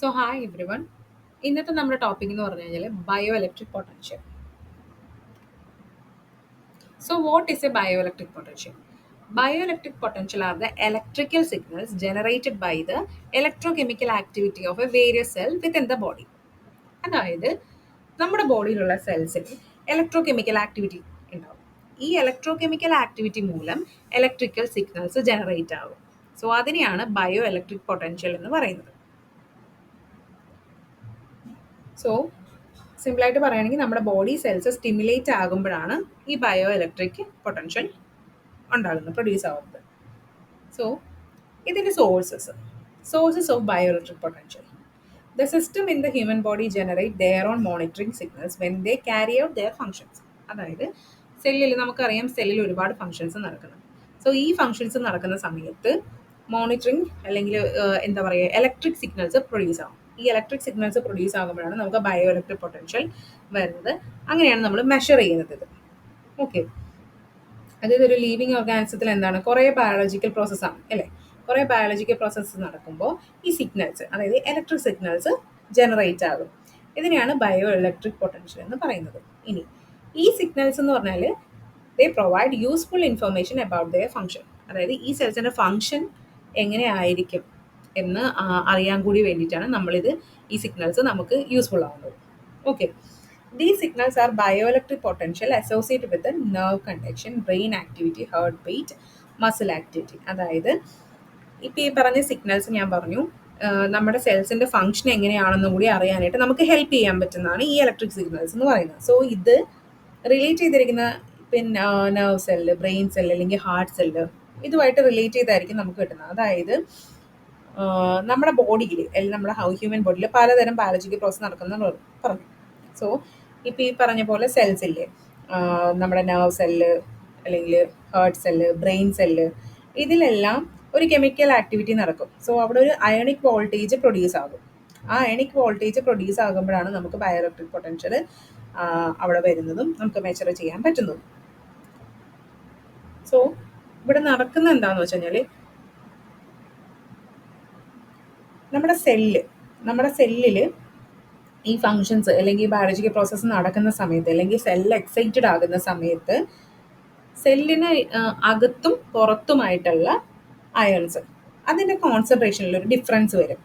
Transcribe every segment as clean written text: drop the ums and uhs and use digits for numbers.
So hi every one. ഇന്നത്തെ നമ്മുടെ topic എന്ന് പറഞ്ഞു കഴിഞ്ഞാൽ bio electric potential. So what is a bioelectric potential? Bioelectric potential are the electrical signals generated by the electrochemical activity of a various cell within the body. അതായത് നമ്മുടെ ബോഡിയിലുള്ള സെൽസിൽ electrochemical activity ഉണ്ടാവും. ഈ electrochemical activity മൂലം electrical signals generate ആകും. So അതിനെയാണ് bio electric potential എന്ന് പറയുന്നത്. So സിമ്പിളായിട്ട് പറയുകയാണെങ്കിൽ നമ്മുടെ ബോഡി സെൽസ് സ്റ്റിമുലേറ്റ് ആകുമ്പോഴാണ് ഈ ബയോ ഇലക്ട്രിക് പൊട്ടൻഷ്യൽ ഉണ്ടാകുന്നത്, പ്രൊഡ്യൂസ് ആവുന്നത്. സോ ഇതിൻ്റെ sources of bio electric potential. The system in the human body generate their own monitoring signals when they carry out their functions. അതായത് സെല്ലിൽ നമുക്കറിയാം, സെല്ലിൽ ഒരുപാട് ഫങ്ഷൻസ് നടക്കുന്നുണ്ട്. സോ ഈ ഫങ്ഷൻസ് നടക്കുന്ന സമയത്ത് മോണിറ്ററിങ് അല്ലെങ്കിൽ എന്താ പറയുക, ഇലക്ട്രിക് സിഗ്നൽസ് പ്രൊഡ്യൂസ് ആകും. ഈ ഇലക്ട്രിക് സിഗ്നൽസ് പ്രൊഡ്യൂസ് ആകുമ്പോഴാണ് നമുക്ക് ബയോ ഇലക്ട്രിക് പൊട്ടൻഷ്യൽ വരുന്നത്. അങ്ങനെയാണ് നമ്മൾ മെഷർ ചെയ്യുന്നത് ഇത്. ഓക്കെ, അതായത് ഒരു ലീവിങ് ഓർഗാനിസത്തിൽ എന്താണ്, കുറേ ബയോളജിക്കൽ പ്രോസസ്സാണ് അല്ലേ. കുറേ ബയോളജിക്കൽ പ്രോസസ്സ് നടക്കുമ്പോൾ ഈ സിഗ്നൽസ്, അതായത് ഇലക്ട്രിക് സിഗ്നൽസ് ജനറേറ്റ് ആകും. ഇതിനെയാണ് ബയോ ഇലക്ട്രിക് പൊട്ടൻഷ്യൽ എന്ന് പറയുന്നത്. ഇനി ഈ സിഗ്നൽസ് എന്ന് പറഞ്ഞാൽ ദേ provide useful information about their function. അതായത് ഈ സെൽസിൻ്റെ ഫങ്ഷൻ എങ്ങനെ ആയിരിക്കും എന്ന് അറിയാൻ കൂടി വേണ്ടിയിട്ടാണ് ഈ സിഗ്നൽസ് നമുക്ക് യൂസ്ഫുൾ ആവുന്നത്. Okay, these signals are bioelectric potential associated with the nerve conduction, brain activity, heartbeat, muscle activity. അതായത് ഇപ്പോൾ ഈ പറഞ്ഞ സിഗ്നൽസ് ഞാൻ പറഞ്ഞു, നമ്മുടെ സെൽസിൻ്റെ ഫങ്ഷൻ എങ്ങനെയാണെന്നും കൂടി അറിയാനായിട്ട് നമുക്ക് ഹെൽപ്പ് ചെയ്യാൻ പറ്റുന്നതാണ് ഈ ഇലക്ട്രിക് സിഗ്നൽസ് എന്ന് പറയുന്നത്. സോ ഇത് റിലേറ്റ് ചെയ്തിരിക്കുന്ന പിന്നെ നെർവ് സെല്ല്, ബ്രെയിൻ സെല്ല് അല്ലെങ്കിൽ ഹാർട്ട് സെല്ല്, ഇതുമായിട്ട് റിലേറ്റ് ചെയ്തായിരിക്കും നമുക്ക് കിട്ടുന്നത്. അതായത് നമ്മുടെ ബോഡിയിൽ അല്ലെങ്കിൽ നമ്മുടെ ഹ്യൂമൻ ബോഡിയിൽ പലതരം ബയോളജിക്കൽ പ്രോസസ് നടക്കുന്ന പറഞ്ഞു. സോ ഇപ്പോൾ ഈ പറഞ്ഞ പോലെ സെൽസ് ഇല്ലേ, നമ്മുടെ നെർവ് സെല്ല് അല്ലെങ്കിൽ ഹാർട്ട് സെല്ല്, ബ്രെയിൻ സെല്ല്, ഇതിലെല്ലാം ഒരു കെമിക്കൽ ആക്ടിവിറ്റി നടക്കും. സോ അവിടെ ഒരു അയണിക് വോൾട്ടേജ് പ്രൊഡ്യൂസ് ആകും. ആ അയണിക് വോൾട്ടേജ് പ്രൊഡ്യൂസ് ആകുമ്പോഴാണ് നമുക്ക് ബയോ ഇലക്ട്രിക് പൊട്ടൻഷ്യൽ അവിടെ വരുന്നതും നമുക്ക് മെഷർ ചെയ്യാൻ പറ്റുന്നതും. സോ ഇവിടെ നടക്കുന്ന എന്താണെന്ന് വെച്ച് കഴിഞ്ഞാൽ, നമ്മുടെ സെല്ലിൽ ഈ ഫങ്ഷൻസ് അല്ലെങ്കിൽ ബയോളജിക്കൽ പ്രോസസ്സ് നടക്കുന്ന സമയത്ത് അല്ലെങ്കിൽ സെല്ല് എക്സൈറ്റഡ് ആകുന്ന സമയത്ത് സെല്ലിന് അകത്തും പുറത്തുമായിട്ടുള്ള അയൺസ്, അതിൻ്റെ കോൺസെൻട്രേഷനിൽ ഒരു ഡിഫറൻസ് വരും.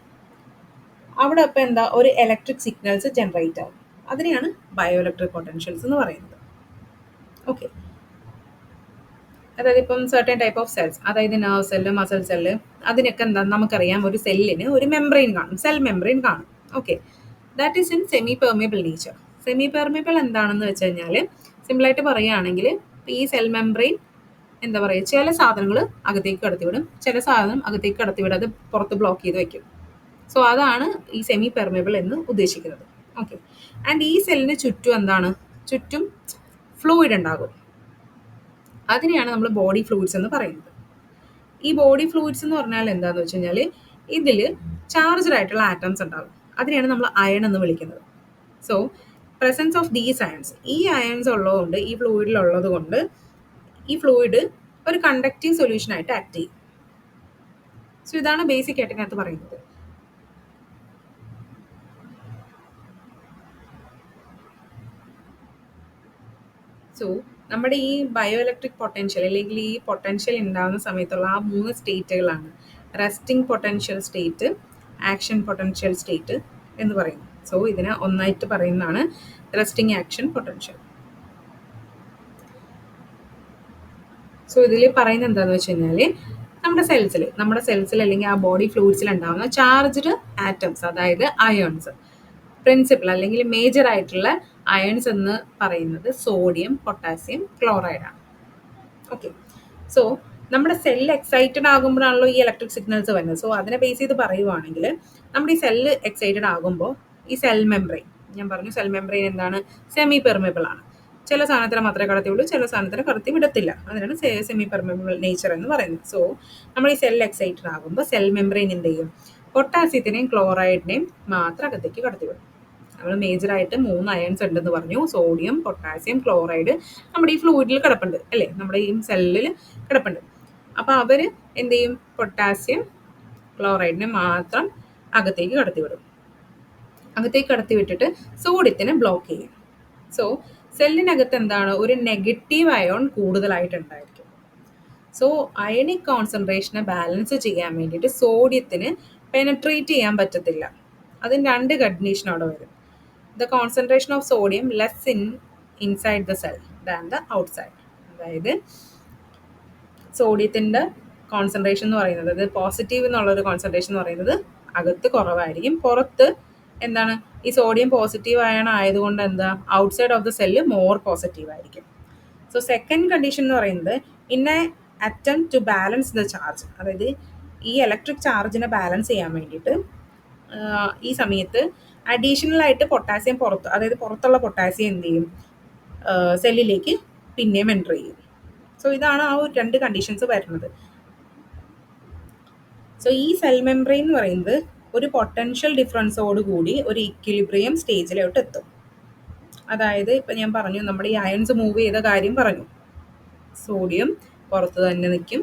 അവിടെ അപ്പോൾ എന്താ, ഒരു ഇലക്ട്രിക് സിഗ്നൽസ് ജനറേറ്റ് ആകും. അതിനെയാണ് ബയോ ഇലക്ട്രിക് പൊട്ടൻഷ്യൽസ് എന്ന് പറയുന്നത്. ഓക്കെ, അതായത് ഇപ്പം സർട്ടൻ ടൈപ്പ് ഓഫ് സെൽസ്, അതായത് നെർവ് സെല്ല്, മസിൽ സെല്ല്, അതിനൊക്കെ എന്താ നമുക്കറിയാം, ഒരു സെല്ലിന് ഒരു മെംബ്രെയിൻ കാണും, സെൽ മെംബ്രെയിൻ കാണും. Okay, that is in semi permeable nature. Semi permeable എന്താണെന്ന് വെച്ച് കഴിഞ്ഞാൽ, സിമ്പിളായിട്ട് പറയുകയാണെങ്കിൽ ഈ സെൽ മെംബ്രെയിൻ എന്താ പറയുക, ചില സാധനങ്ങൾ അകത്തേക്ക് കടത്തിവിടും, ചില സാധനം അകത്തേക്ക് കടത്തിവിടാതെ പുറത്ത് ബ്ലോക്ക് ചെയ്ത് വയ്ക്കും. സോ അതാണ് ഈ സെമി പെർമിയബിൾ എന്ന് ഉദ്ദേശിക്കുന്നത്. ഓക്കെ, ആൻഡ് ഈ സെല്ലിന് ചുറ്റും എന്താണ്, ചുറ്റും ഫ്ലൂയിഡ് ഉണ്ടാകും. അതിനെയാണ് നമ്മൾ ബോഡി ഫ്ലൂയിഡ്സ് എന്ന് പറയുന്നത്. ഈ ബോഡി ഫ്ലൂയിഡ്സ് എന്ന് പറഞ്ഞാൽ എന്താണെന്ന് വെച്ച് കഴിഞ്ഞാൽ, ഇതിൽ ചാർജ്ഡ് ആയിട്ടുള്ള ആറ്റംസ് ഉണ്ടാകും. അതിനെയാണ് നമ്മൾ അയൺ എന്ന് വിളിക്കുന്നത്. So presence of these ions, ഈ അയൺസ് ഉള്ളതുകൊണ്ട്, ഈ ഫ്ലൂയിഡിലുള്ളത് കൊണ്ട് ഈ ഫ്ലൂയിഡ് ഒരു കണ്ടക്റ്റീവ് സൊല്യൂഷനായിട്ട് ആക്ട് ചെയ്യും. സോ ഇതാണ് ബേസിക് ആയിട്ട് ഇതിനകത്ത് പറയുന്നത്. സോ നമ്മുടെ ഈ ബയോ ഇലക്ട്രിക് പൊട്ടൻഷ്യൽ അല്ലെങ്കിൽ ഈ പൊട്ടൻഷ്യൽ ഉണ്ടാകുന്ന സമയത്തുള്ള ആ 3 സ്റ്റേറ്റുകളാണ് resting potential state, action potential state എന്ന് പറയുന്നത്. സോ ഇതിനെ ഒന്നായിട്ട് പറയുന്നതാണ് റെസ്റ്റിംഗ് ആക്ഷൻ പൊട്ടൻഷ്യൽ. സോ ഇതിൽ പറയുന്നത് എന്താണെന്ന് വെച്ച് കഴിഞ്ഞാൽ, നമ്മുടെ സെൽസിൽ അല്ലെങ്കിൽ ആ ബോഡി ഫ്ലൂയിഡ്സിൽ ഉണ്ടാകുന്ന ചാർജ്ഡ് ആറ്റംസ്, അതായത് അയോൺസ്, പ്രിൻസിപ്പൽ അല്ലെങ്കിൽ മേജർ ആയിട്ടുള്ള അയൺസ് എന്ന് പറയുന്നത് സോഡിയം, പൊട്ടാസ്യം, ക്ലോറൈഡാണ്. ഓക്കെ, സോ നമ്മുടെ സെല്ല് എക്സൈറ്റഡ് ആകുമ്പോഴാണല്ലോ ഈ ഇലക്ട്രിക് സിഗ്നൽസ് വരുന്നത്. സോ അതിനെ ബേസ് ചെയ്ത് പറയുവാണെങ്കിൽ, നമ്മുടെ ഈ സെല്ല് എക്സൈറ്റഡ് ആകുമ്പോൾ ഈ സെൽ മെംബ്രെയിൻ, ഞാൻ പറഞ്ഞു സെൽ മെംബ്രെയിൻ എന്താണ്, സെമി പെർമിയബിൾ ആണ്. ചില സാധനത്തിന് മാത്രമേ കടത്തി വിടൂ, ചില സാധനത്തിന് കടത്തി വിടത്തില്ല. അതിനാണ് സെമി പെർമിയബിൾ നേച്ചർ എന്ന് പറയുന്നത്. സോ നമ്മൾ ഈ സെൽ എക്സൈറ്റഡ് ആകുമ്പോൾ സെൽ മെംബ്രെയിൻ എന്ത് ചെയ്യും, പൊട്ടാസ്യത്തിനെയും ക്ലോറൈഡിനെയും മാത്രം അകത്തേക്ക് കടത്തി വിടും. നമ്മൾ മേജറായിട്ട് 3 അയൺസ് ഉണ്ടെന്ന് പറഞ്ഞു, സോഡിയം, പൊട്ടാസ്യം, ക്ലോറൈഡ് നമ്മുടെ ഈ ഫ്ലൂയിഡിൽ കിടപ്പുണ്ട് അല്ലേ, നമ്മുടെ ഈ സെല്ലിൽ കിടപ്പുണ്ട്. അപ്പോൾ അവർ എന്ത് ചെയ്യും, പൊട്ടാസ്യം, ക്ലോറൈഡിനെ മാത്രം അകത്തേക്ക് കടത്തിവിടും. അകത്തേക്ക് കടത്തി വിട്ടിട്ട് സോഡിയത്തിനെ ബ്ലോക്ക് ചെയ്യും. സോ സെല്ലിനകത്ത് എന്താണ്, ഒരു നെഗറ്റീവ് അയോൺ കൂടുതലായിട്ടുണ്ടായിരിക്കും. സോ അയണിക് കോൺസെൻട്രേഷനെ ബാലൻസ് ചെയ്യാൻ വേണ്ടിയിട്ട് സോഡിയത്തിന് പെനട്രേറ്റ് ചെയ്യാൻ പറ്റത്തില്ല. അതിന് രണ്ട് കണ്ടീഷൻ അവിടെ വരും. The concentration of sodium less inside the cell than the outside. അതായത് സോഡിയത്തിൻ്റെ കോൺസെൻട്രേഷൻ എന്ന് പറയുന്നത്, അത് പോസിറ്റീവ് എന്നുള്ളൊരു കോൺസെൻട്രേഷൻ എന്ന് പറയുന്നത് അകത്ത് കുറവായിരിക്കും. പുറത്ത് എന്താണ്, ഈ സോഡിയം പോസിറ്റീവ് അയൺ ആയതുകൊണ്ട് എന്താ, outside of the cell more positive ആയിരിക്കും. സോ സെക്കൻഡ് കണ്ടീഷൻ എന്ന് പറയുന്നത് in a attempt to balance the charge, അതായത് ഈ ഇലക്ട്രിക് ചാർജിനെ ബാലൻസ് ചെയ്യാൻ വേണ്ടിയിട്ട് ഈ സമയത്ത് അഡീഷണൽ ആയിട്ട് പൊട്ടാസ്യം പുറത്ത്, അതായത് പുറത്തുള്ള പൊട്ടാസ്യം എന്ത് ചെയ്യും, സെല്ലിലേക്ക് പിന്നെയും എൻ്റർ ചെയ്യും. സോ ഇതാണ് ആ ഒരു രണ്ട് കണ്ടീഷൻസ് വരുന്നത്. സോ ഈ സെൽ മെംബ്രെയിൻ എന്ന് പറയുന്നത് ഒരു പൊട്ടൻഷ്യൽ ഡിഫറൻസോട് കൂടി ഒരു ഇക്വിലിബ്രിയം സ്റ്റേജിലോട്ട് എത്തും. അതായത് ഇപ്പം ഞാൻ പറഞ്ഞു, നമ്മുടെ ഈ അയൺസ് മൂവ് ചെയ്ത കാര്യം പറഞ്ഞു. സോഡിയം പുറത്ത് തന്നെ നിൽക്കും,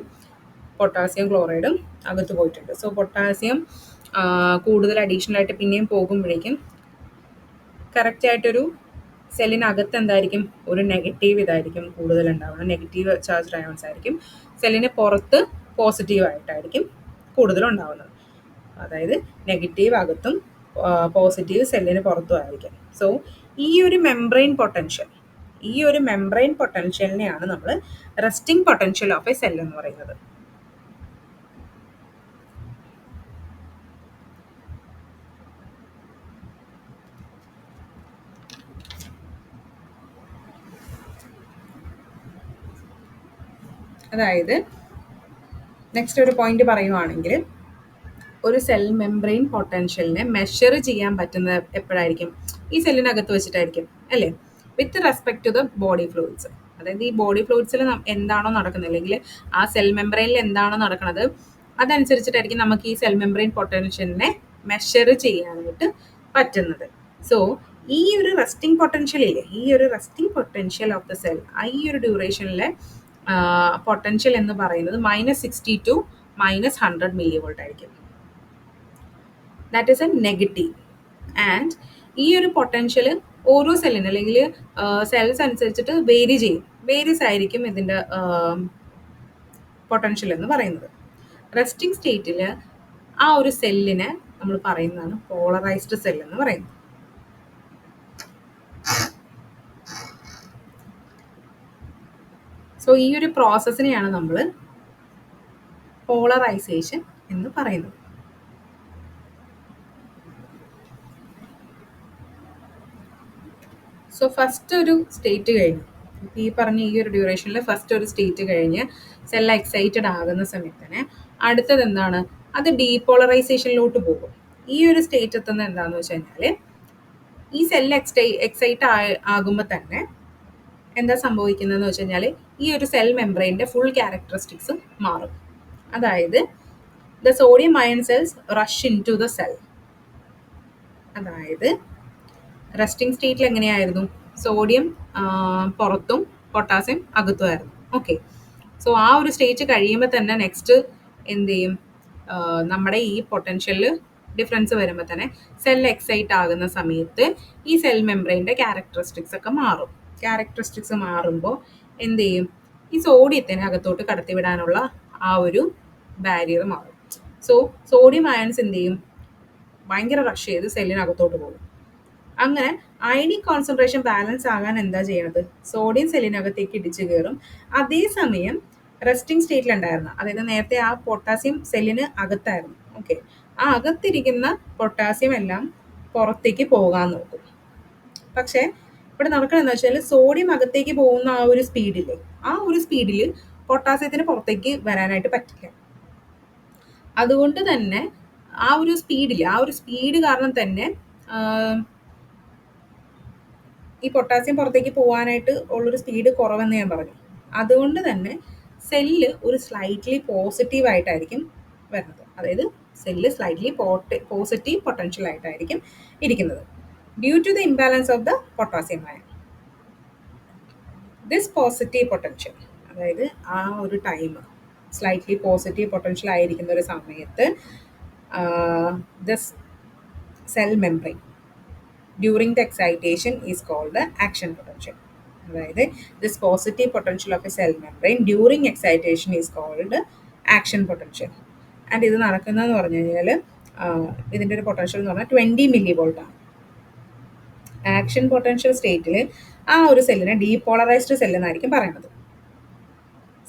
പൊട്ടാസ്യം ക്ലോറൈഡും അകത്ത് പോയിട്ടുണ്ട്. സോ പൊട്ടാസ്യം കൂടുതൽ അഡീഷണൽ ആയിട്ട് പിന്നെയും പോകുമ്പോഴേക്കും കറക്റ്റായിട്ടൊരു സെല്ലിനകത്ത് എന്തായിരിക്കും, ഒരു നെഗറ്റീവ് ഇതായിരിക്കും കൂടുതലുണ്ടാവുന്നത്, നെഗറ്റീവ് ചാർജ് അയോൺസ് ആയിരിക്കും. സെല്ലിന് പുറത്ത് പോസിറ്റീവായിട്ടായിരിക്കും കൂടുതലുണ്ടാവുന്നത്. അതായത് നെഗറ്റീവ് അകത്തും പോസിറ്റീവ് സെല്ലിന് പുറത്തും ആയിരിക്കും. സോ ഈ ഒരു മെംബ്രെയിൻ പൊട്ടൻഷ്യലിനെയാണ് നമ്മൾ resting potential of a cell എന്ന് പറയുന്നത്. അതായത് നെക്സ്റ്റ് ഒരു പോയിന്റ് പറയുവാണെങ്കിൽ, ഒരു സെൽ മെംബ്രെയിൻ പൊട്ടൻഷ്യലിനെ മെഷർ ചെയ്യാൻ പറ്റുന്നത് എപ്പോഴായിരിക്കും, ഈ സെല്ലിനകത്ത് വെച്ചിട്ടായിരിക്കും അല്ലേ, with respect to the body fluids. അതായത് ഈ ബോഡി ഫ്ലൂയിഡ്സിൽ എന്താണോ നടക്കുന്നത്, അല്ലെങ്കിൽ ആ സെൽ മെംബ്രെയിനിൽ എന്താണോ നടക്കുന്നത്, അതനുസരിച്ചിട്ടായിരിക്കും നമുക്ക് ഈ സെൽ മെംബ്രെയിൻ പൊട്ടൻഷ്യലിനെ മെഷർ ചെയ്യാനായിട്ട് പറ്റുന്നത്. സോ ഈ ഒരു റെസ്റ്റിംഗ് പൊട്ടൻഷ്യലില്ലേ, ഈ ഒരു resting potential of the cell, ഈ ഒരു ഡ്യൂറേഷനിലെ പൊട്ടൻഷ്യൽ എന്ന് പറയുന്നത് -60 to -100 millivolt ആയിരിക്കും. That is A negative. And ഈ ഒരു പൊട്ടൻഷ്യൽ ഓരോ സെല്ലിന് അല്ലെങ്കിൽ സെൽസ് അനുസരിച്ചിട്ട് വേരീസ് ആയിരിക്കും ഇതിൻ്റെ പൊട്ടൻഷ്യൽ എന്ന് പറയുന്നത്. റെസ്റ്റിംഗ് സ്റ്റേറ്റിൽ ആ ഒരു സെല്ലിനെ നമ്മൾ പറയുന്നതാണ് പോളറൈസ്ഡ് സെൽ എന്ന് പറയുന്നത്. സോ ഈ ഒരു പ്രോസസ്സിനെയാണ് നമ്മൾ പോളറൈസേഷൻ എന്ന് പറയുന്നത്. സോ ഫസ്റ്റ് ഒരു സ്റ്റേറ്റ് കഴിഞ്ഞ്, ഈ പറഞ്ഞ ഈ ഒരു ഡ്യൂറേഷനിൽ ഫസ്റ്റ് ഒരു സ്റ്റേറ്റ് കഴിഞ്ഞ് സെൽ എക്സൈറ്റഡ് ആകുന്ന സമയത്തിന് അടുത്തത് എന്താണ്, അത് ഡീപോളറൈസേഷനിലോട്ട് പോകും. ഈ ഒരു സ്റ്റേറ്റ് എത്തുന്നത് എന്താണെന്ന് വെച്ച് കഴിഞ്ഞാൽ, ഈ സെൽ എക്സൈറ്റ് ആകുമ്പോൾ തന്നെ എന്താ സംഭവിക്കുന്നതെന്ന് വെച്ച് കഴിഞ്ഞാൽ, ഈ ഒരു സെൽ മെംബ്രെയിൻ്റെ ഫുൾ ക്യാരക്ടറിസ്റ്റിക്സ് മാറും. അതായത് the sodium ion cells rush in to the cell. അതായത് റെസ്റ്റിംഗ് സ്റ്റേറ്റിൽ എങ്ങനെയായിരുന്നു, സോഡിയം പുറത്തും പൊട്ടാസ്യം അകത്തുമായിരുന്നു. ഓക്കെ. സോ ആ ഒരു സ്റ്റേറ്റ് കഴിയുമ്പോൾ തന്നെ നെക്സ്റ്റ് എന്ത് ചെയ്യും, നമ്മുടെ ഈ പൊട്ടൻഷ്യലിൽ ഡിഫറൻസ് വരുമ്പോൾ തന്നെ സെൽ എക്സൈറ്റ് ആകുന്ന സമയത്ത് ഈ സെൽ മെംബ്രെയിൻ്റെ ക്യാരക്ടറിസ്റ്റിക്സ് ഒക്കെ മാറും. ക്യാരക്ടറിസ്റ്റിക്സ് മാറുമ്പോൾ എന്ത് ചെയ്യും, ഈ സോഡിയത്തിന് അകത്തോട്ട് കടത്തിവിടാനുള്ള ആ ഒരു ബാരിയർ മാറും. സോ സോഡിയം അയൺസ് എന്ത് ചെയ്യും, ഭയങ്കര റഷ് ചെയ്ത് സെല്ലിനകത്തോട്ട് പോകും. അങ്ങനെ അയണിക് കോൺസെൻട്രേഷൻ ബാലൻസ് ആകാൻ എന്താ ചെയ്യണത്, സോഡിയം സെല്ലിനകത്തേക്ക് ഇടിച്ചു കയറും. അതേസമയം റെസ്റ്റിംഗ് സ്റ്റേറ്റിലുണ്ടായിരുന്ന, അതായത് നേരത്തെ ആ പൊട്ടാസ്യം സെല്ലിന് അകത്തായിരുന്നു. ഓക്കെ. ആ അകത്തിരിക്കുന്ന പൊട്ടാസ്യം എല്ലാം പുറത്തേക്ക് പോകാൻ നോക്കും. പക്ഷേ ഇവിടെ നടക്കണമെന്ന് വെച്ചാൽ, സോഡിയം അകത്തേക്ക് പോകുന്ന ആ ഒരു സ്പീഡില്ലേ, ആ ഒരു സ്പീഡിൽ പൊട്ടാസ്യത്തിന് പുറത്തേക്ക് വരാനായിട്ട് പറ്റില്ല. അതുകൊണ്ട് തന്നെ ആ ഒരു സ്പീഡ് കാരണം തന്നെ ഈ പൊട്ടാസ്യം പുറത്തേക്ക് പോകാനായിട്ട് ഉള്ളൊരു സ്പീഡ് കുറവെന്ന് ഞാൻ പറഞ്ഞു. അതുകൊണ്ട് തന്നെ സെല്ല് ഒരു സ്ലൈറ്റ്ലി പോസിറ്റീവ് ആയിട്ടായിരിക്കും വരുന്നത്. അതായത് സെല്ല് സ്ലൈറ്റ്ലി പോസിറ്റീവ് പൊട്ടൻഷ്യൽ ആയിട്ടായിരിക്കും ഇരിക്കുന്നത്, due to the imbalance of the potassium ion. This positive potential, അതായത് ആ ഒരു ടൈം സ്ലൈറ്റ്ലി പോസിറ്റീവ് പൊട്ടൻഷ്യൽ ആയിരിക്കുന്ന ഒരു സമയത്ത് this cell membrane during the excitation is called action potential. അതായത് this positive potential of a cell membrane during excitation is called action potential. And ഇത് നടക്കുന്നതെന്ന് പറഞ്ഞു കഴിഞ്ഞാൽ ഇതിൻ്റെ ഒരു പൊട്ടൻഷ്യൽ എന്ന് പറഞ്ഞാൽ 20 മില്ലി വോൾട്ടാണ്. ആക്ഷൻ പൊട്ടൻഷ്യൽ സ്റ്റേറ്റിൽ ആ ഒരു സെല്ലിനെ ഡീപോളറൈസ്ഡ് സെൽ എന്നായിരിക്കും പറയുന്നത്.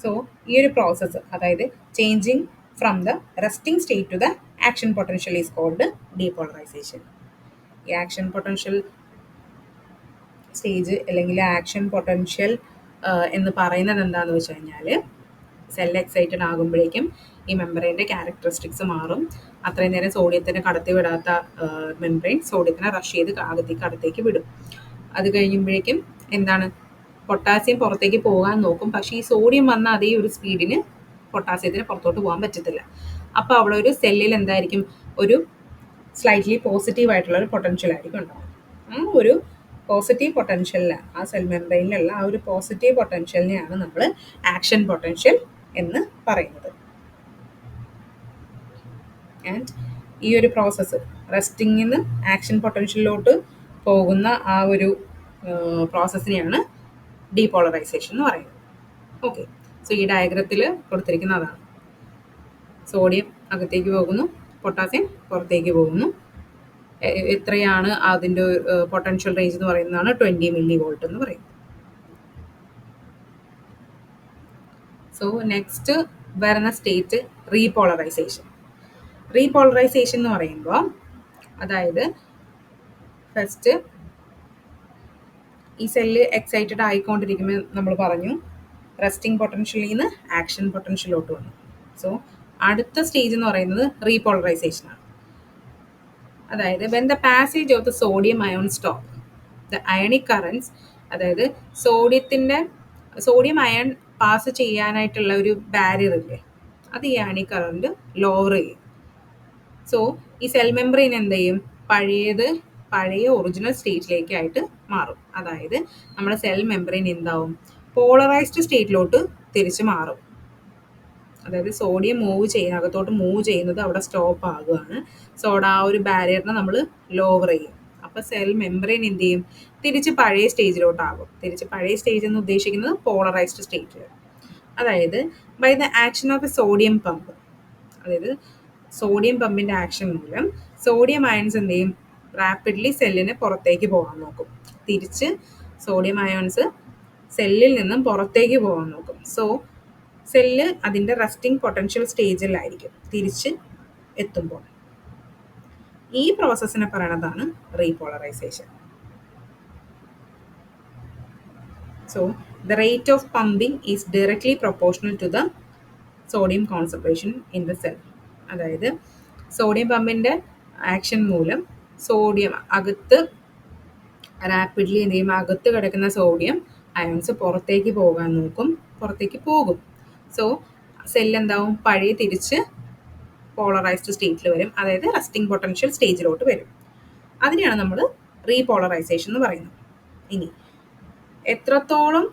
സോ ഈ ഒരു പ്രോസസ്സ്, അതായത് changing from the resting state to the action potential is called depolarization. ഈ ആക്ഷൻ പൊട്ടൻഷ്യൽ സ്റ്റേജ് അല്ലെങ്കിൽ ആക്ഷൻ പൊട്ടൻഷ്യൽ എന്ന് പറയുന്നത് എന്താണെന്ന് വെച്ച് കഴിഞ്ഞാൽ, സെൽ എക്സൈറ്റഡ് ആകുമ്പോഴേക്കും ഈ മെംബ്രെയിൻ്റെ ക്യാരക്ടറിസ്റ്റിക്സ് മാറും. അത്രയും നേരം സോഡിയത്തിനെ കടത്തി വിടാത്ത മെംബ്രെയിൻ സോഡിയത്തിനെ റഷ് ചെയ്ത് അകത്തേക്ക് വിടും. അത് കഴിയുമ്പോഴേക്കും എന്താണ്, പൊട്ടാസ്യം പുറത്തേക്ക് പോകാൻ നോക്കും. പക്ഷേ ഈ സോഡിയം വന്ന അതേ ഒരു സ്പീഡിന് പൊട്ടാസ്യത്തിന് പുറത്തോട്ട് പോകാൻ പറ്റത്തില്ല. അപ്പോൾ അവിടെ ഒരു സെല്ലിൽ എന്തായിരിക്കും, ഒരു സ്ലൈറ്റ്ലി പോസിറ്റീവ് ആയിട്ടുള്ള ഒരു പൊട്ടൻഷ്യൽ ആയിരിക്കും ഉണ്ടാവും. ആ ഒരു പോസിറ്റീവ് പൊട്ടൻഷ്യലിന്, ആ സെൽ മെംബ്രെയിനിലുള്ള ആ ഒരു പോസിറ്റീവ് പൊട്ടൻഷ്യലിനെയാണ് നമ്മൾ ആക്ഷൻ പൊട്ടൻഷ്യൽ എന്ന് പറയുന്നത്. ആൻഡ് ഈ ഒരു പ്രോസസ്സ് റെസ്റ്റിംഗിൽ നിന്ന് ആക്ഷൻ പൊട്ടൻഷ്യലിലോട്ട് പോകുന്ന ആ ഒരു പ്രോസസ്സിനെയാണ് ഡീപോളറൈസേഷൻ എന്ന് പറയുന്നത്. ഓക്കെ, സോ ഈ ഡയഗ്രത്തിൽ കൊടുത്തിരിക്കുന്ന അതാണ്. സോഡിയം അകത്തേക്ക് പോകുന്നു, പൊട്ടാസ്യം പുറത്തേക്ക് പോകുന്നു. എത്രയാണ് അതിൻ്റെ പൊട്ടൻഷ്യൽ റേഞ്ച് എന്ന് പറയുന്നതാണ് 20 മില്ലി വോൾട്ട് എന്ന് പറയുന്നത്. സോ നെക്സ്റ്റ് വരുന്ന സ്റ്റേറ്റ് റീപോളറൈസേഷൻ. റീപോളറൈസേഷൻ എന്ന് പറയുമ്പോൾ, അതായത് ഫസ്റ്റ് ഈ സെല്ല് എക്സൈറ്റഡ് ആയിക്കൊണ്ടിരിക്കുമ്പോൾ നമ്മൾ പറഞ്ഞു റെസ്റ്റിംഗ് പൊട്ടൻഷ്യലിൽ നിന്ന് ആക്ഷൻ പൊട്ടൻഷ്യലോട്ട് വന്നു. സോ അടുത്ത സ്റ്റേജ് എന്ന് പറയുന്നത് റീപോളറൈസേഷൻ ആണ്. അതായത് when the passage of the sodium ion stop, the ionic currents, അതായത് സോഡിയം അയൺ പാസ് ചെയ്യാനായിട്ടുള്ള ഒരു ബാരിയർ ഇല്ലേ, അത് ഈ അയണിക് കറന്റ് ലോവർ ചെയ്യും. സോ ഈ സെൽ മെംബ്രെയിൻ എന്ത് ചെയ്യും, പഴയ ഒറിജിനൽ സ്റ്റേറ്റിലേക്കായിട്ട് മാറും. അതായത് നമ്മുടെ സെൽ മെംബ്രെയിൻ എന്താവും, പോളറൈസ്ഡ് സ്റ്റേറ്റിലോട്ട് തിരിച്ച് മാറും. അതായത് സോഡിയം അകത്തോട്ട് മൂവ് ചെയ്യുന്നത് അവിടെ സ്റ്റോപ്പ് ആകുകയാണ്. സോ അവിടെ ആ ഒരു ബാരിയറിനെ നമ്മൾ ലോവർ ചെയ്യും. അപ്പോൾ സെൽ മെംബ്രെയിൻ എന്ത് ചെയ്യും, തിരിച്ച് പഴയ സ്റ്റേജിലോട്ടാകും. തിരിച്ച് പഴയ സ്റ്റേജ് എന്ന് ഉദ്ദേശിക്കുന്നത് പോളറൈസ്ഡ് സ്റ്റേറ്റിൽ. അതായത് by the action of a sodium pump, അതായത് സോഡിയം പമ്പിൻ്റെ ആക്ഷൻ മൂലം സോഡിയം അയൺസ് എന്ത് ചെയ്യും, റാപ്പിഡ്ലി സെല്ലിന് പുറത്തേക്ക് പോകാൻ നോക്കും. തിരിച്ച് സോഡിയം അയോൺസ് സെല്ലിൽ നിന്നും പുറത്തേക്ക് പോകാൻ നോക്കും. സോ സെല്ല് അതിൻ്റെ റെസ്റ്റിംഗ് പൊട്ടൻഷ്യൽ സ്റ്റേജിലായിരിക്കും തിരിച്ച് എത്തുമ്പോൾ. ഈ പ്രോസസ്സിനെ പറയുന്നതാണ് repolarization. So the rate of pumping is directly proportional to the sodium concentration in the cell. അതായത് സോഡിയം പമ്പിൻ്റെ ആക്ഷൻ മൂലം സോഡിയം റാപ്പിഡ്ലി എന്ത് ചെയ്യും, അകത്ത് കിടക്കുന്ന സോഡിയം അയോൺസ് പുറത്തേക്ക് പോകാൻ നോക്കും, പുറത്തേക്ക് പോകും. സോ സെല്ലെന്താവും, തിരിച്ച് പോളറൈസ്ഡ് സ്റ്റേറ്റിൽ വരും. അതായത് റെസ്റ്റിംഗ് പൊട്ടൻഷ്യൽ സ്റ്റേജിലോട്ട് വരും. അതിനെയാണ് നമ്മൾ റീപോളറൈസേഷൻ എന്ന് പറയുന്നത്. ഇനി എത്രത്തോളം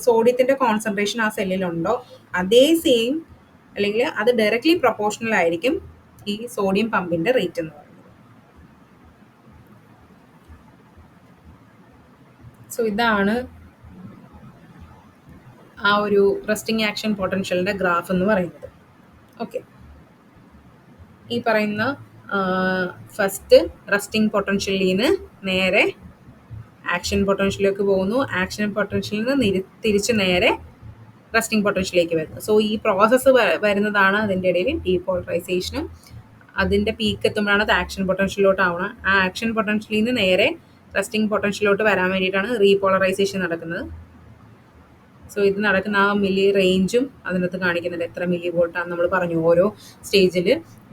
സോഡിയത്തിൻ്റെ കോൺസെൻട്രേഷൻ ആ സെല്ലിലുണ്ടോ അതേ സെയിം അല്ലെങ്കിൽ അത് ഡയറക്ട്ലി പ്രൊപ്പോർഷണൽ ആയിരിക്കും ഈ സോഡിയം പമ്പിൻ്റെ റേറ്റ് എന്ന് പറയുന്നത്. സോ ഇതാണ് ആ ഒരു റെസ്റ്റിംഗ് ആക്ഷൻ പൊട്ടൻഷ്യലിൻ്റെ ഗ്രാഫ് എന്ന് പറയുന്നത്. ഓക്കെ, ഈ പറയുന്ന ഫസ്റ്റ് റെസ്റ്റിംഗ് പൊട്ടൻഷ്യലിൽ നിന്ന് നേരെ ആക്ഷൻ പൊട്ടൻഷ്യലിലേക്ക് പോകുന്നു. ആക്ഷൻ പൊട്ടൻഷ്യലിൽ നിന്ന് തിരിച്ച് നേരെ റെസ്റ്റിംഗ് പൊട്ടൻഷ്യലിലേക്ക് വരുന്നു. സോ ഈ പ്രോസസ്സ് വരുന്നതാണ് അതിൻ്റെ ഇടയിൽ ഡീപോളറൈസേഷനും. അതിൻ്റെ പീക്ക് എത്തുമ്പോഴാണ് അത് ആക്ഷൻ പൊട്ടൻഷ്യലിലോട്ട് ആവണം. ആ ആക്ഷൻ പൊട്ടൻഷ്യലിൽ നിന്ന് നേരെ റെസ്റ്റിംഗ് പൊട്ടൻഷ്യലിലോട്ട് വരാൻ വേണ്ടിയിട്ടാണ് റീപോളറൈസേഷൻ നടക്കുന്നത്. സോ ഇത് നടക്കുന്ന ആ മില്ലി റേഞ്ചും അതിനകത്ത് കാണിക്കുന്നുണ്ട്. എത്ര മില്ലി വോൾട്ടാണ് നമ്മൾ പറഞ്ഞു, ഓരോ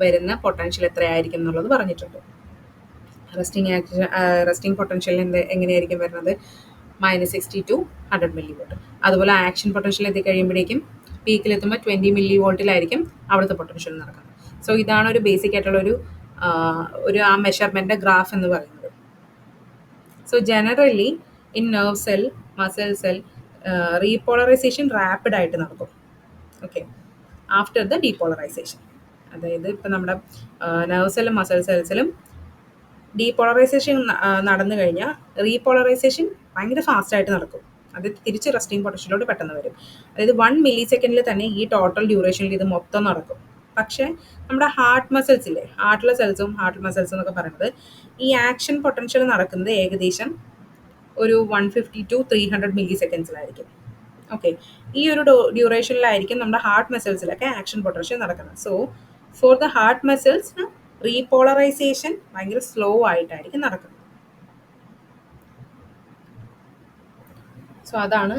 വരുന്ന പൊട്ടൻഷ്യൽ എത്രയായിരിക്കും എന്നുള്ളത് പറഞ്ഞിട്ടുണ്ട്. റെസ്റ്റിംഗ് പൊട്ടൻഷ്യൽ എങ്ങനെയായിരിക്കും വരുന്നത്, -60 to 100 മില്ലി വോൾട്ട്. അതുപോലെ ആക്ഷൻ പൊട്ടൻഷ്യൽ എത്തിക്കഴിയുമ്പോഴേക്കും പീക്കിലെത്തുമ്പോൾ 20 മില്ലി വോൾട്ടിലായിരിക്കും അവിടുത്തെ പൊട്ടൻഷ്യൽ നടക്കുന്നത്. സോ ഇതാണ് ഒരു ബേസിക് ആയിട്ടുള്ള ഒരു ആ മെഷർമെൻ്റ് ഗ്രാഫ് എന്ന് പറയുന്നത്. So generally in nerve cell, muscle cell, repolarisation rapid ആയിട്ട് നടക്കും. Okay, after the depolarisation. അതായത് ഇപ്പം നമ്മുടെ നെർവ് സെല്ലും മസിൽ സെൽസിലും ഡീപോളറൈസേഷൻ നടന്നു കഴിഞ്ഞാൽ റീപോളറൈസേഷൻ ഭയങ്കര ഫാസ്റ്റായിട്ട് നടക്കും. അത് തിരിച്ച് റെസ്റ്റിംഗ് പൊട്ടൻഷ്യലോട്ട് പെട്ടെന്ന് വരും. അതായത് 1 millisecond തന്നെ ഈ ടോട്ടൽ ഡ്യൂറേഷനിൽ ഇത് മൊത്തം നടക്കും. പക്ഷേ നമ്മുടെ ഹാർട്ട് മസിൽസില്ലേ, ഹാർട്ടിലെ സെൽസും ഹാർട്ട് മസിൽസ് എന്നൊക്കെ പറയുന്നത് ഈ ആക്ഷൻ പൊട്ടൻഷ്യൽ നടക്കുന്നത് ഏകദേശം ഒരു 150 to 300 millisecondsലായിരിക്കും. ഓക്കെ, ഈ ഒരു ഡ്യൂറേഷനിലായിരിക്കും നമ്മുടെ ഹാർട്ട് മസിൽസിലൊക്കെ ആക്ഷൻ പൊട്ടൻഷ്യൽ നടക്കുന്നത്. So for the heart muscles repolarisation ഭയങ്കര സ്ലോ ആയിട്ടായിരിക്കും നടക്കുന്നത്. സോ അതാണ്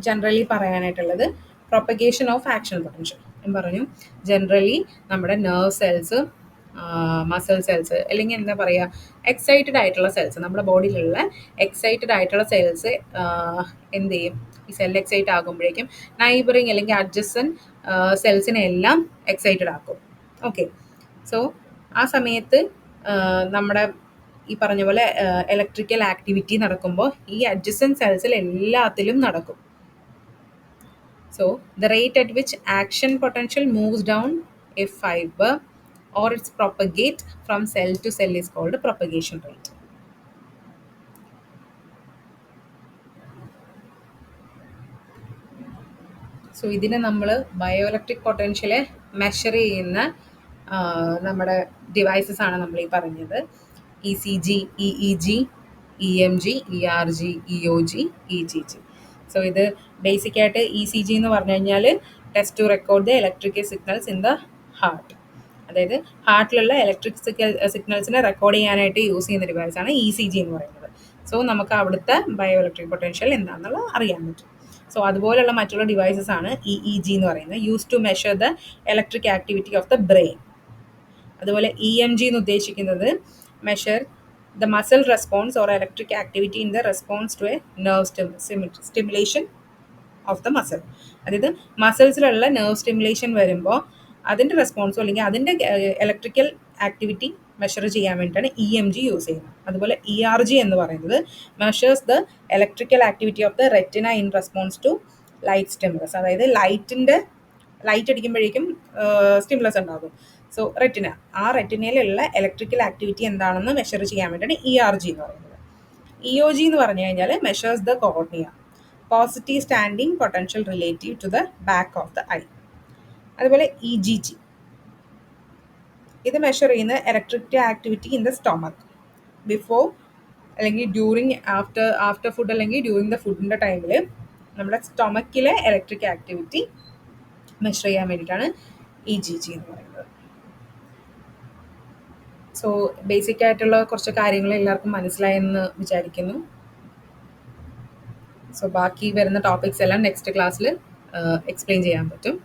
ജനറലി പറയാനായിട്ടുള്ളത്. പ്രൊപ്പഗേഷൻ ഓഫ് ആക്ഷൻ പൊട്ടൻഷ്യൽ ഞാൻ പറഞ്ഞു. ജനറലി നമ്മുടെ നെർവ് സെൽസ്, മസിൽ സെൽസ്, അല്ലെങ്കിൽ എന്താ പറയുക, എക്സൈറ്റഡ് ആയിട്ടുള്ള സെൽസ്, നമ്മുടെ ബോഡിയിലുള്ള എക്സൈറ്റഡ് ആയിട്ടുള്ള സെൽസ് എന്ത് ചെയ്യും, ഈ സെൽ എക്സൈറ്റ് ആകുമ്പോഴേക്കും നൈബറിങ് അല്ലെങ്കിൽ അഡ്ജസൻ സെൽസിനെ എല്ലാം എക്സൈറ്റഡ് ആക്കും. ഓക്കെ, സോ ആ സമയത്ത് നമ്മുടെ ഈ പറഞ്ഞ പോലെ ഇലക്ട്രിക്കൽ ആക്ടിവിറ്റി നടക്കുമ്പോൾ ഈ അഡ്ജസൻ സെൽസിൽ എല്ലാത്തിലും നടക്കും. So, the rate at which action potential moves down a fiber or its propagate from cell to cell is called propagation rate. So ഇതിനെ നമ്മൾ ബയോഇലക്ട്രിക് പൊട്ടൻഷ്യലെ മെഷർ ചെയ്യുന്ന നമ്മുടെ ഡിവൈസസ് ആണ് നമ്മൾ ഈ പറഞ്ഞത്. ECG, EEG, EMG, ERG, EOG, EGG. So ഇത് ബേസിക്കായിട്ട് ECG എന്ന് പറഞ്ഞു കഴിഞ്ഞാൽ test to record the electrical signals in the heart. അതായത് ഹാർട്ടിലുള്ള ഇലക്ട്രിക് സിഗ്നൽസിനെ റെക്കോർഡ് ചെയ്യാനായിട്ട് യൂസ് ചെയ്യുന്ന ഡിവൈസാണ് ECG എന്ന് പറയുന്നത്. സോ നമുക്ക് അവിടുത്തെ ബയോ ഇലക്ട്രിക് പൊട്ടൻഷ്യൽ എന്താണെന്നുള്ളത് അറിയാൻ പറ്റും. സോ അതുപോലെയുള്ള മറ്റുള്ള ഡിവൈസസ് ആണ് EEG എന്ന് പറയുന്നത്, use to measure the electric activity of the brain. അതുപോലെ EMG എന്ന് ഉദ്ദേശിക്കുന്നത് measure the muscle response or electric activity in the response to a nerve stimulation of the muscle. അതായത് മസിൽസിലുള്ള നെർവ് സ്റ്റിമുലേഷൻ വരുമ്പോൾ അതിൻ്റെ റെസ്പോൺസോ അല്ലെങ്കിൽ അതിൻ്റെ ഇലക്ട്രിക്കൽ ആക്ടിവിറ്റി മെഷർ ചെയ്യാൻ വേണ്ടിയിട്ടാണ് EMG യൂസ് ചെയ്യുന്നത്. അതുപോലെ ERG എന്ന് പറയുന്നത് measures the electrical activity of the retina in response to light stimulus. അതായത് ലൈറ്റ് അടിക്കുമ്പോഴേക്കും സ്റ്റിമുലസ് ഉണ്ടാകും. സോ റെറ്റിന, ആ റെറ്റിനയിലുള്ള ഇലക്ട്രിക്കൽ ആക്ടിവിറ്റി എന്താണെന്ന് മെഷർ ചെയ്യാൻ വേണ്ടിയാണ് ERG എന്ന് പറയുന്നത്. EOG എന്ന് പറഞ്ഞു കഴിഞ്ഞാൽ measures the cornea, positive standing potential relative to the back of the eye. അതുപോലെ EGG ഇത് മെഷർ ചെയ്യുന്ന electrical activity in the stomach before അല്ലെങ്കിൽ ഡ്യൂറിങ് ആഫ്റ്റർ ഫുഡ് അല്ലെങ്കിൽ ഡ്യൂറിങ് ദ ഫുഡിൻ്റെ ടൈമിൽ നമ്മുടെ സ്റ്റൊമക്കിലെ ഇലക്ട്രിക് ആക്ടിവിറ്റി മെഷർ ചെയ്യാൻ വേണ്ടിയിട്ടാണ് EGG എന്ന് പറയുന്നത്. സോ ബേസിക് ആയിട്ടുള്ള കുറച്ച് കാര്യങ്ങൾ എല്ലാവർക്കും മനസ്സിലായെന്ന് വിചാരിക്കുന്നു. സോ ബാക്കി വരുന്ന ടോപ്പിക്സ് എല്ലാം നെക്സ്റ്റ് ക്ലാസ്സിൽ എക്സ്പ്ലെയിൻ ചെയ്യാൻ പറ്റും.